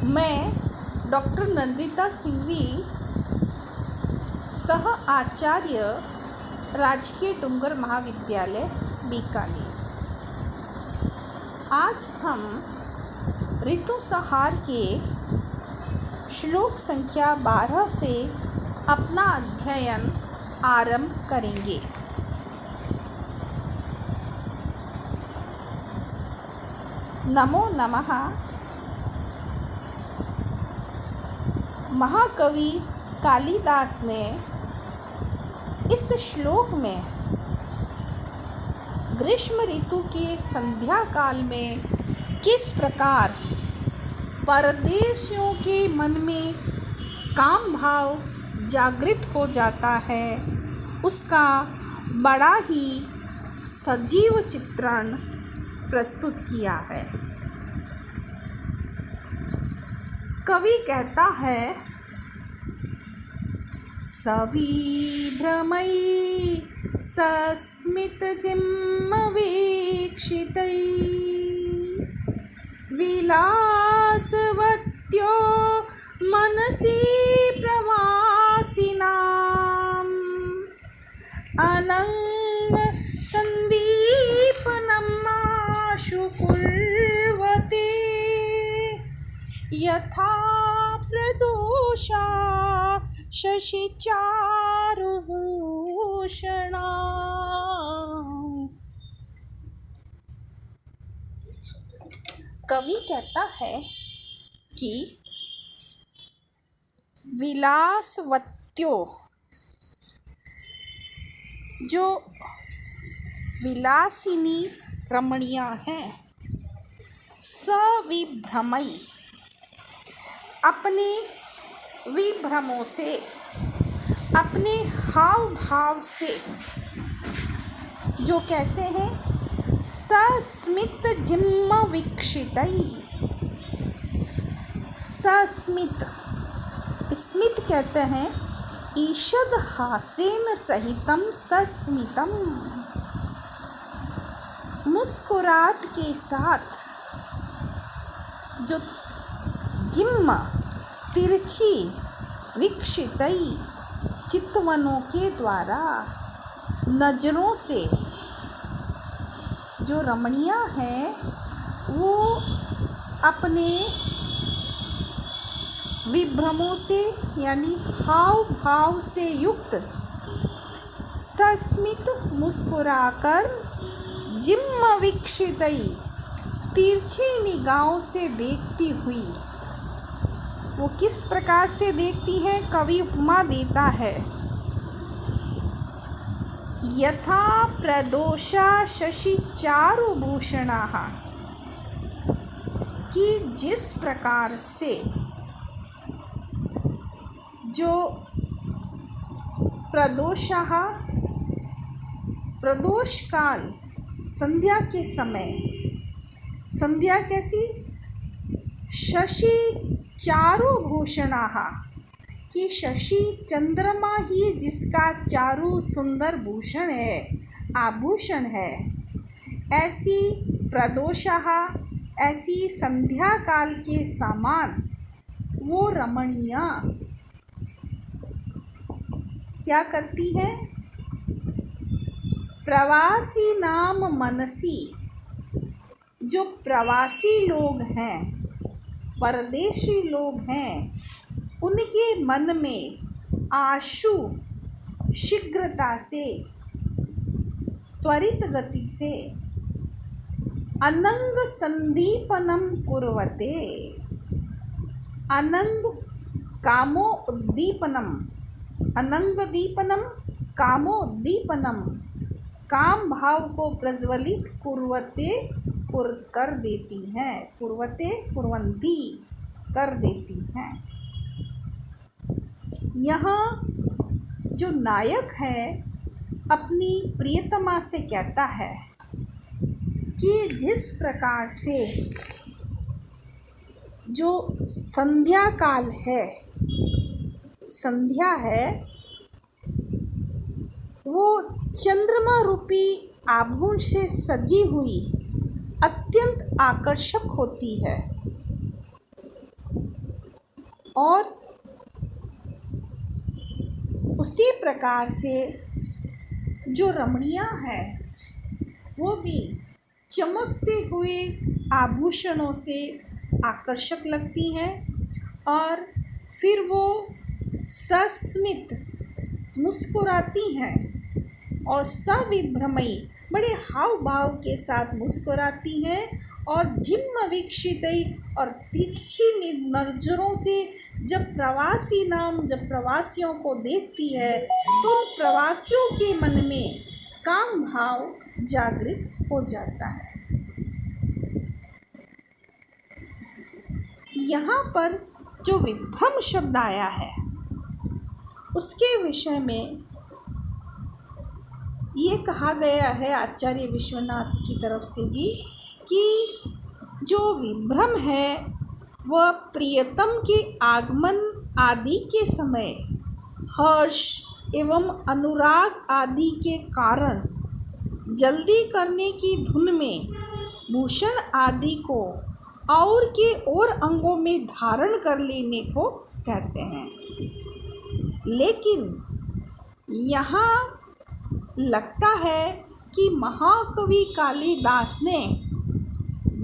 मैं डॉक्टर नंदिता सिंघवी, सह आचार्य, राजकीय डूंगर महाविद्यालय बीकानेर। आज हम ऋतुसंहार के श्लोक संख्या 12 से अपना अध्ययन आरंभ करेंगे। नमो नमः। महाकवि कालिदास ने इस श्लोक में ग्रीष्म ऋतु के संध्या काल में किस प्रकार परदेशियों के मन में काम भाव जागृत हो जाता है, उसका बड़ा ही सजीव चित्रण प्रस्तुत किया है। कवि कहता है, सविभ्रमैः सस्मितजिह्ववीक्षितैः विलासवत्यो मनसि प्रवासिनाम् अनङ्गसन्दीपनम् आशु कुर्वते यथा प्रदोषा शशिचारुभूषणा। कवि कहता है कि विलासवत्यो, जो विलासिनी रमणियां हैं, सविभ्रमई, अपने विभ्रमों से, अपने हाव भाव से, जो कैसे हैं, सस्मित जिह्ववीक्षितैः। सस्मित, स्मित कहते हैं ईषद हासेन सहितम सस्मितम, मुस्कुराहट के साथ, जो जिह्व तिरछी, वीक्षितई, चितवनों के द्वारा, नजरों से, जो रमणियां हैं वो अपने विभ्रमों से यानी हाव भाव से युक्त सस्मित मुस्कुराकर, जिह्ववीक्षितई, तिरछी निगाहों से देखती हुई। वो किस प्रकार से देखती है? कवि उपमा देता है, यथा प्रदोषा शशि चारुभूषणाः, कि जिस प्रकार से जो प्रदोषः, प्रदोष काल, संध्या के समय, संध्या कैसी? शशि चारुभूषणाः, कि शशि चंद्रमा ही जिसका चारु सुंदर भूषण है, आभूषण है, ऐसी प्रदोषः, ऐसी संध्या काल के समान वो रमणियां क्या करती है? प्रवासी नाम मनसी, जो प्रवासी लोग हैं, परदेशी लोग हैं, उनके मन में आशु, शीघ्रता से, त्वरित गति से, अनंग संदीपनम कुर्वते, अनंग कामो उद्दीपनम, अनंग दीपनम कामो उद्दीपनम, काम भाव को प्रज्वलित कुर्वते, कर देती हैं, कुर्वते कुर्वन्ति, कर देती हैं। यहाँ जो नायक है अपनी प्रियतमा से कहता है कि जिस प्रकार से जो संध्या काल है, संध्या है, वो चंद्रमा रूपी आभूषण से सजी हुई अत्यंत आकर्षक होती है। और उसी प्रकार से जो रमणियाँ हैं वो भी चमकते हुए आभूषणों से आकर्षक लगती हैं और फिर वो सस्मित मुस्कुराती हैं और सविभ्रमयी बड़े हाव भाव के साथ मुस्कुराती हैं और जिम्म वीक्षितई और तिरछी नजरों से जब प्रवासियों को देखती है तो प्रवासियों के मन में काम भाव जागृत हो जाता है। यहाँ पर जो विभ्रम शब्द आया है उसके विषय में ये कहा गया है आचार्य विश्वनाथ की तरफ से भी कि जो विभ्रम है वह प्रियतम के आगमन आदि के समय हर्ष एवं अनुराग आदि के कारण जल्दी करने की धुन में भूषण आदि को और के और अंगों में धारण कर लेने को कहते हैं। लेकिन यहाँ लगता है कि महाकवि कालिदास ने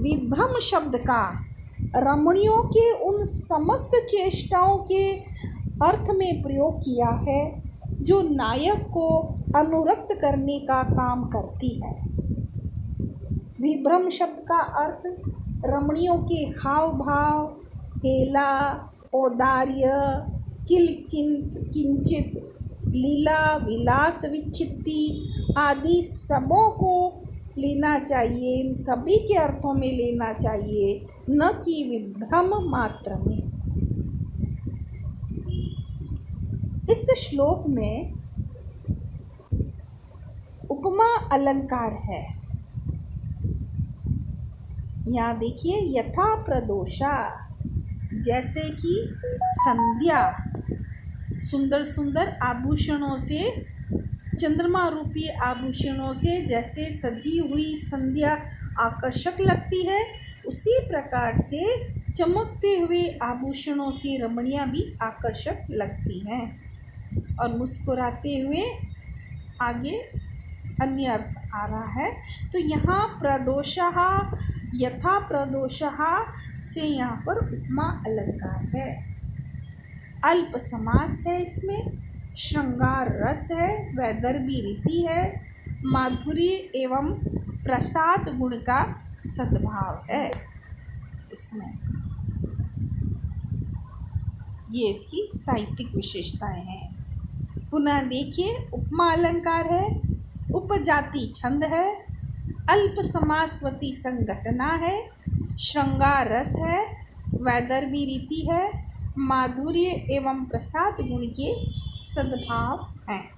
विभ्रम शब्द का रमणियों के उन समस्त चेष्टाओं के अर्थ में प्रयोग किया है जो नायक को अनुरक्त करने का काम करती है। विभ्रम शब्द का अर्थ रमणियों के हाव भाव, हेला, औदार्य, किंचित, लीला, विलास, विच्छित्ति आदि सबों को लेना चाहिए, इन सभी के अर्थों में लेना चाहिए, न कि विभ्रम मात्र में। इस श्लोक में उपमा अलंकार है। यहाँ देखिए, यथा प्रदोषा, जैसे कि संध्या सुंदर सुंदर आभूषणों से, चंद्रमा रूपी आभूषणों से जैसे सजी हुई संध्या आकर्षक लगती है, उसी प्रकार से चमकते हुए आभूषणों से रमणियाँ भी आकर्षक लगती हैं। और मुस्कुराते हुए आगे अन्य अर्थ आ रहा है। तो यहाँ प्रदोषः, यथा प्रदोषः से यहाँ पर उपमा अलंकार है। अल्प समास है, इसमें श्रृंगार रस है, वैदर्भी रीति है, माधुर्य एवं प्रसाद गुण का सद्भाव है इसमें। ये इसकी साहित्यिक विशेषताएं हैं। पुनः देखिए, उपमा अलंकार है, उपजाति छंद है, अल्प समासवती संघटना है, श्रृंगार रस है, वैदर्भी रीति है, माधुर्य एवं प्रसाद गुण के सद्भाव हैं।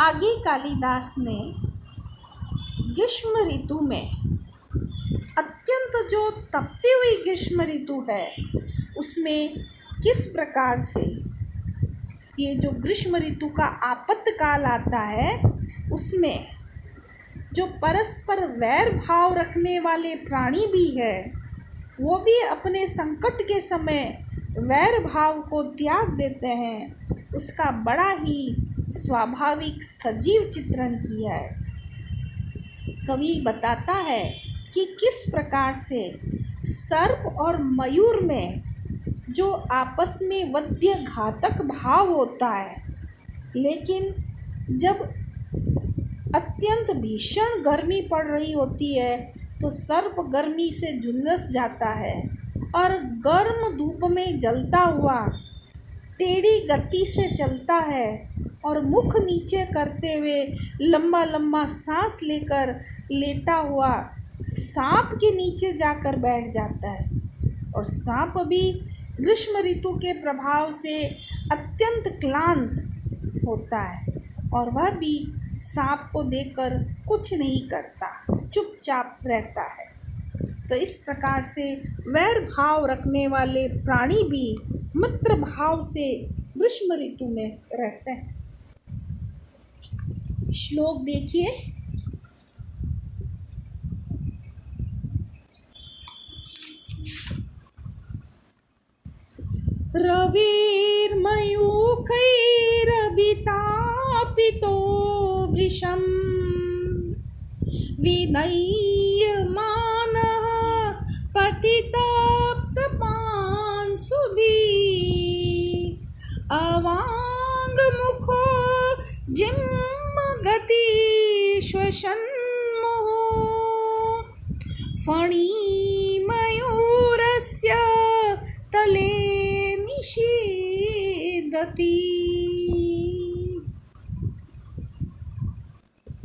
आगे कालिदास ने ग्रीष्म ऋतु में, अत्यंत जो तपती हुई ग्रीष्म ऋतु है उसमें किस प्रकार से ये जो ग्रीष्म ऋतु का आपत्तकाल आता है उसमें जो परस्पर वैर भाव रखने वाले प्राणी भी है वो भी अपने संकट के समय वैर भाव को त्याग देते हैं, उसका बड़ा ही स्वाभाविक सजीव चित्रण किया है। कवि बताता है कि किस प्रकार से सर्प और मयूर में जो आपस में वध्य घातक भाव होता है, लेकिन जब अत्यंत भीषण गर्मी पड़ रही होती है तो सर्प गर्मी से झुलस जाता है और गर्म धूप में जलता हुआ टेढ़ी गति से चलता है और मुख नीचे करते हुए लंबा लंबा सांस लेकर लेटा हुआ सांप के नीचे जाकर बैठ जाता है। और सांप भी ग्रीष्म ऋतु के प्रभाव से अत्यंत क्लांत होता है और वह भी सांप को देखकर कुछ नहीं करता, चुपचाप रहता है। तो इस प्रकार से वैर भाव रखने वाले प्राणी भी मित्र भाव से ग्रीष्म ऋतु में रहते हैं। श्लोक देखिए, रविर्मयूखैरभितापितो वृषम् विनय्यमानः पतितप्तपांशुभिः अवाङ्मुखो जिह्मगति श्वसन्मुहुः फणिमयूरस्य तले निषीदति।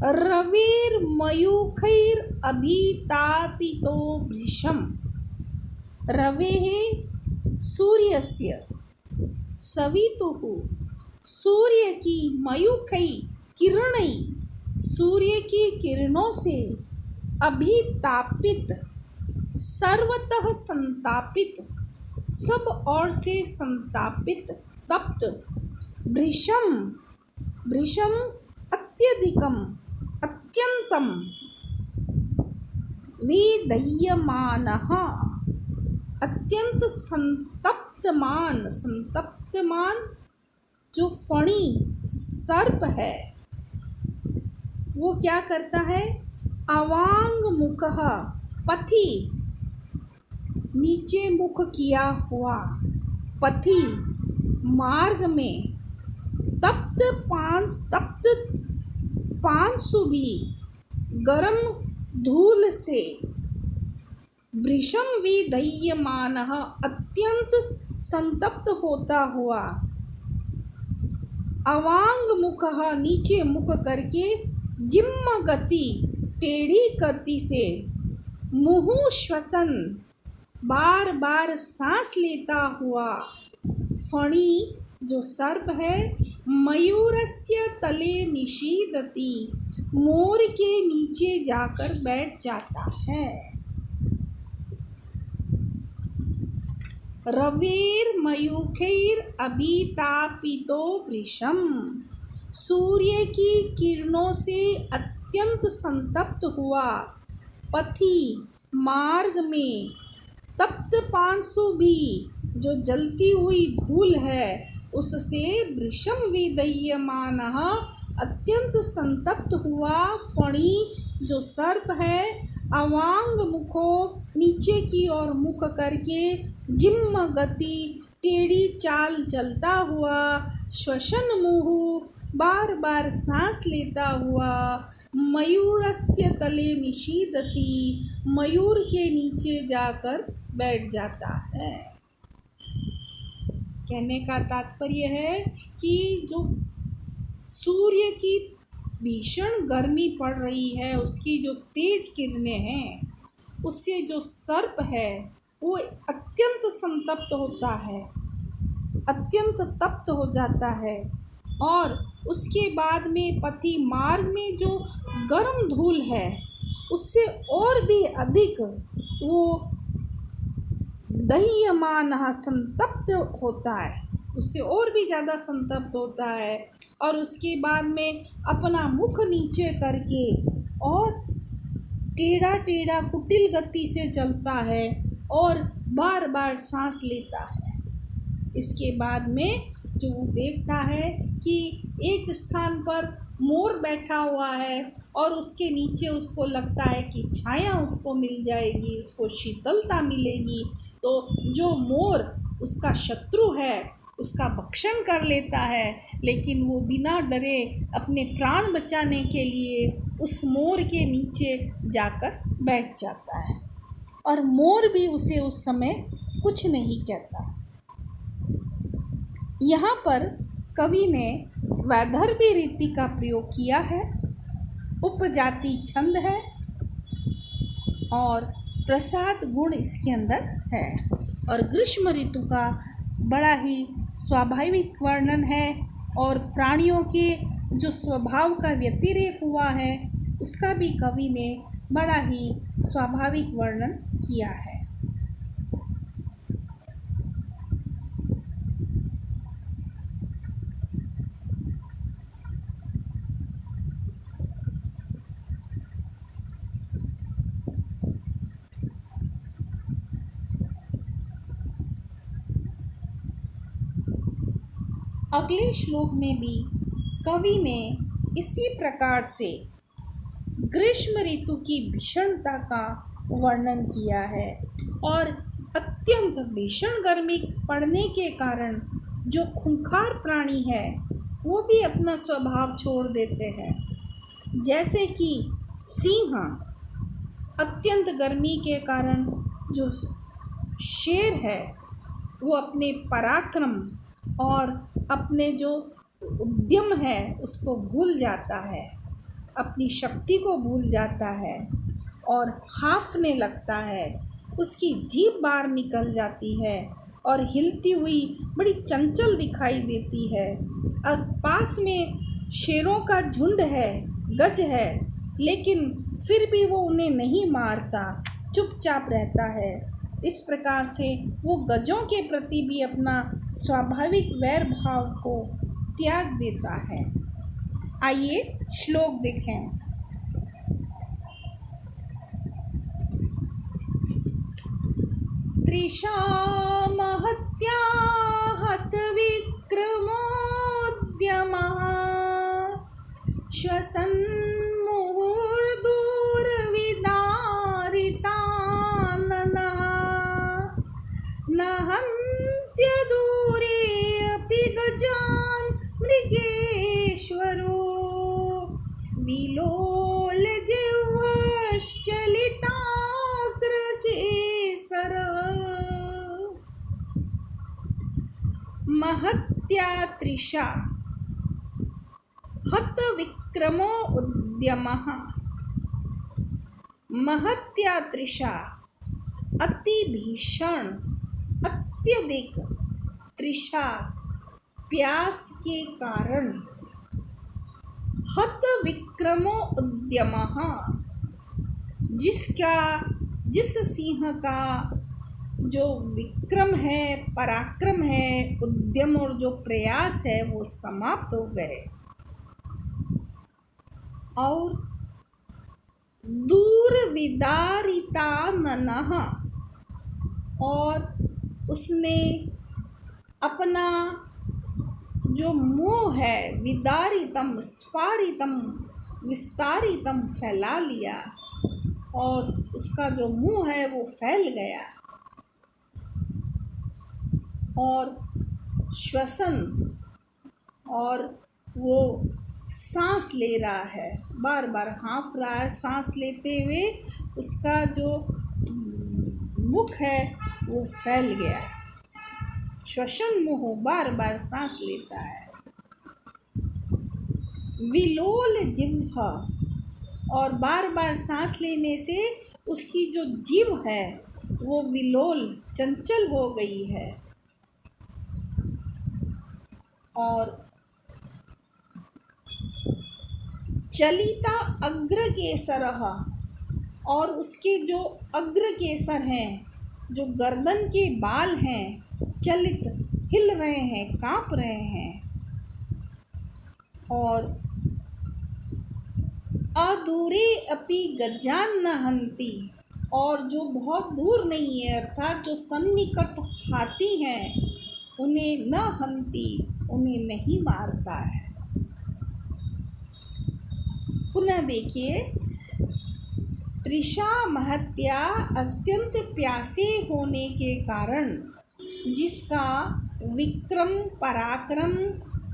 रविर्मयूखैरभितापितो वृषम्। रवेः सूर्यस्य, सवितुः सूर्य की, मयूखै किरणै सूर्य की किरणों से, अभितापित सर्वतः संतापित, सब ओर से संतापित, तप्त, भृशम भृशम अत्यधिकम अत्यंतम, विदह्यमानः अत्यंत संतप्तमान, संतप्तमान जो फणी सर्प है वो क्या करता है, अवांग मुखः पथि नीचे मुख किया हुआ, पथि मार्ग में, तप्त पांसु भी गरम धूल से, भृशम विदह्यमानः अत्यंत संतप्त होता हुआ, अवांग मुखः नीचे मुख करके, जिम्म गति टेढ़ी गति से, मुहु श्वसन बार बार सांस लेता हुआ, फणी जो सर्प है, मयूरस्य तले निषीदति मोर के नीचे जाकर बैठ जाता है। रविर्मयूखैरभितापितो वृषम्। सूर्य की किरणों से अत्यंत संतप्त हुआ, पथि मार्ग में, तप्त पांसु भी जो जलती हुई धूल है उससे, वृषम विदह्यमानः अत्यंत संतप्त हुआ, फणी जो सर्प है, अवांग मुखो नीचे की ओर मुख करके, जिम्म गति टेढ़ी चाल चलता हुआ, श्वसन मुहु बार बार सांस लेता हुआ, मयूरस्य तले निषीदति मयूर के नीचे जाकर बैठ जाता है। कहने का तात्पर्य है कि जो सूर्य की भीषण गर्मी पड़ रही है, उसकी जो तेज किरणें हैं, उससे जो सर्प है वो अत्यंत संतप्त होता है, अत्यंत तप्त हो जाता है, और उसके बाद में पथि मार्ग में जो गर्म धूल है उससे और भी अधिक वो दह्यमानः संतप्त होता है, उससे और भी ज़्यादा संतप्त होता है, और उसके बाद में अपना मुख नीचे करके और टेढ़ा टेढ़ा कुटिल गति से चलता है और बार बार सांस लेता है। इसके बाद में जो देखता है कि एक स्थान पर मोर बैठा हुआ है और उसके नीचे उसको लगता है कि छाया उसको मिल जाएगी, उसको शीतलता मिलेगी, तो जो मोर उसका शत्रु है उसका भक्षण कर लेता है, लेकिन वो बिना डरे अपने प्राण बचाने के लिए उस मोर के नीचे जाकर बैठ जाता है, और मोर भी उसे उस समय कुछ नहीं कहता। यहाँ पर कवि ने वैदर्भी रीति का प्रयोग किया है, उपजाति छंद है और प्रसाद गुण इसके अंदर है, और ग्रीष्म ऋतु का बड़ा ही स्वाभाविक वर्णन है, और प्राणियों के जो स्वभाव का व्यतिरेक हुआ है उसका भी कवि ने बड़ा ही स्वाभाविक वर्णन किया है। अगले श्लोक में भी कवि ने इसी प्रकार से ग्रीष्म ऋतु की भीषणता का वर्णन किया है और अत्यंत भीषण गर्मी पड़ने के कारण जो खूंखार प्राणी है वो भी अपना स्वभाव छोड़ देते हैं। जैसे कि सिंह अत्यंत गर्मी के कारण जो शेर है वो अपने पराक्रम और अपने जो उद्यम है उसको भूल जाता है, अपनी शक्ति को भूल जाता है और हाँफने लगता है। उसकी जीभ बाहर निकल जाती है और हिलती हुई बड़ी चंचल दिखाई देती है। और पास में शेरों का झुंड है, गज है, लेकिन फिर भी वो उन्हें नहीं मारता, चुपचाप रहता है। इस प्रकार से वो गजों के प्रति भी अपना स्वाभाविक वैर भाव को त्याग देता है। आइए श्लोक देखें। तृषा महत्या हत विक्रमोद्यमः श्वसन् मुहुर्दूरविदारिताननः न हन्त्यदूरे अपि गजान् मृगेश्वरो विलोलजिह्वश्चलिताग्रकेसरः महत्या तृषा हत विक्रमो उद्यमः। महत्या तृषा अति भीषण अत्यधिक तृषा प्यास के कारण हत विक्रमो उद्यमः जिस सिंह का जो विक्रम है, पराक्रम है, उद्यम और जो प्रयास है वो समाप्त हो गए और दूर विदारिताननः और उसने अपना जो मुँह है विदारितम स्फारितम विस्तारितम फैला लिया और उसका जो मुँह है वो फैल गया और श्वसन और वो सांस ले रहा है, बार बार हाँफ रहा है। सांस लेते हुए उसका जो मुख है वो फैल गया है। श्वसन मुँह बार बार सांस लेता है। विलोल जिह्व और बार बार सांस लेने से उसकी जो जीभ है वो विलोल चंचल हो गई है और चलिता अग्रकेसरः और उसके जो अग्रकेसर हैं, जो गर्दन के बाल हैं, चलित हिल रहे हैं, काँप रहे हैं और अदूरे अपि गजान न हन्ति और जो बहुत दूर नहीं है अर्थात जो सन्निकट हाथी हैं उन्हें न हन्ति, उन्हें नहीं मारता है। पुनः देखिए, तृषा महत्या अत्यंत प्यासे होने के कारण जिसका विक्रम पराक्रम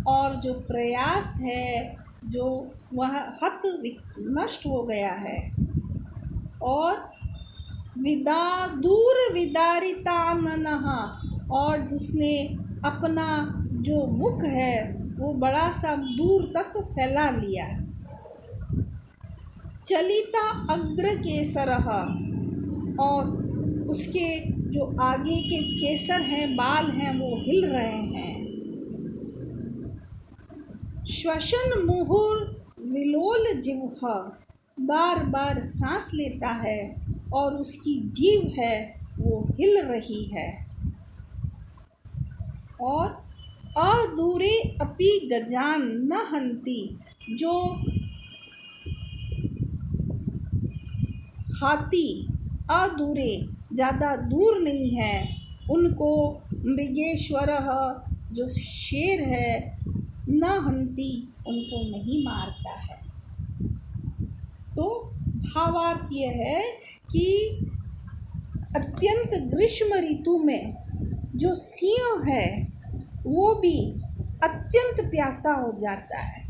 और जो प्रयास है जो वह नष्ट हो गया है और दूर विदारिताननः और जिसने अपना जो मुख है वो बड़ा सा दूर तक फैला लिया। चलिता अग्रकेसरः और उसके जो आगे के केसर हैं, बाल हैं, वो हिल रहे हैं। श्वसन मुहुर विलोल जिह्व बार बार सांस लेता है और उसकी जीभ है वो हिल रही है और अदूरे अपि गजान न हन्ति जो हाथी अदूरे ज़्यादा दूर नहीं है उनको मृगेश्वरः जो शेर है न हंती उनको नहीं मारता है। तो भावार्थ यह है कि अत्यंत ग्रीष्म ऋतु में जो सिंह है वो भी अत्यंत प्यासा हो जाता है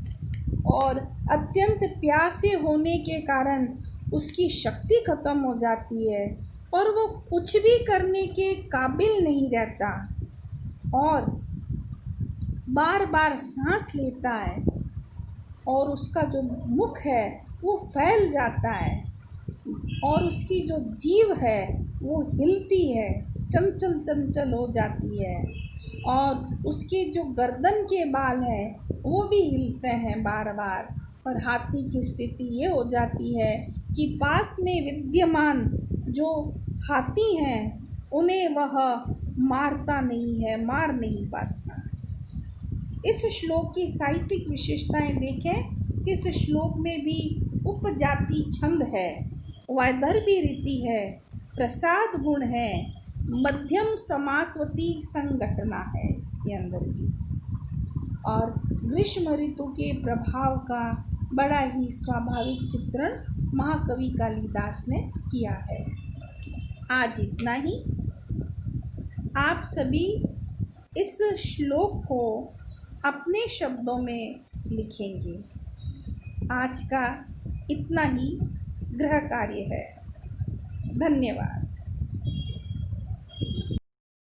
और अत्यंत प्यासे होने के कारण उसकी शक्ति खत्म हो जाती है और वो कुछ भी करने के काबिल नहीं रहता और बार बार सांस लेता है और उसका जो मुख है वो फैल जाता है और उसकी जो जीभ है वो हिलती है, चंचल चंचल हो जाती है और उसके जो गर्दन के बाल हैं वो भी हिलते हैं बार बार। और हाथी की स्थिति ये हो जाती है कि पास में विद्यमान जो हाथी हैं उन्हें वह मारता नहीं है, मार नहीं पाता। इस श्लोक की साहित्यिक विशेषताएं देखें कि इस श्लोक में भी उपजाति छंद है, वैदर्भी रीति है, प्रसाद गुण है, मध्यम समासवती संगठना है इसके अंदर भी और ग्रीष्म ऋतु के प्रभाव का बड़ा ही स्वाभाविक चित्रण महाकवि कालिदास ने किया है। आज इतना ही। आप सभी इस श्लोक को अपने शब्दों में लिखेंगे। आज का इतना ही गृह कार्य है। धन्यवाद।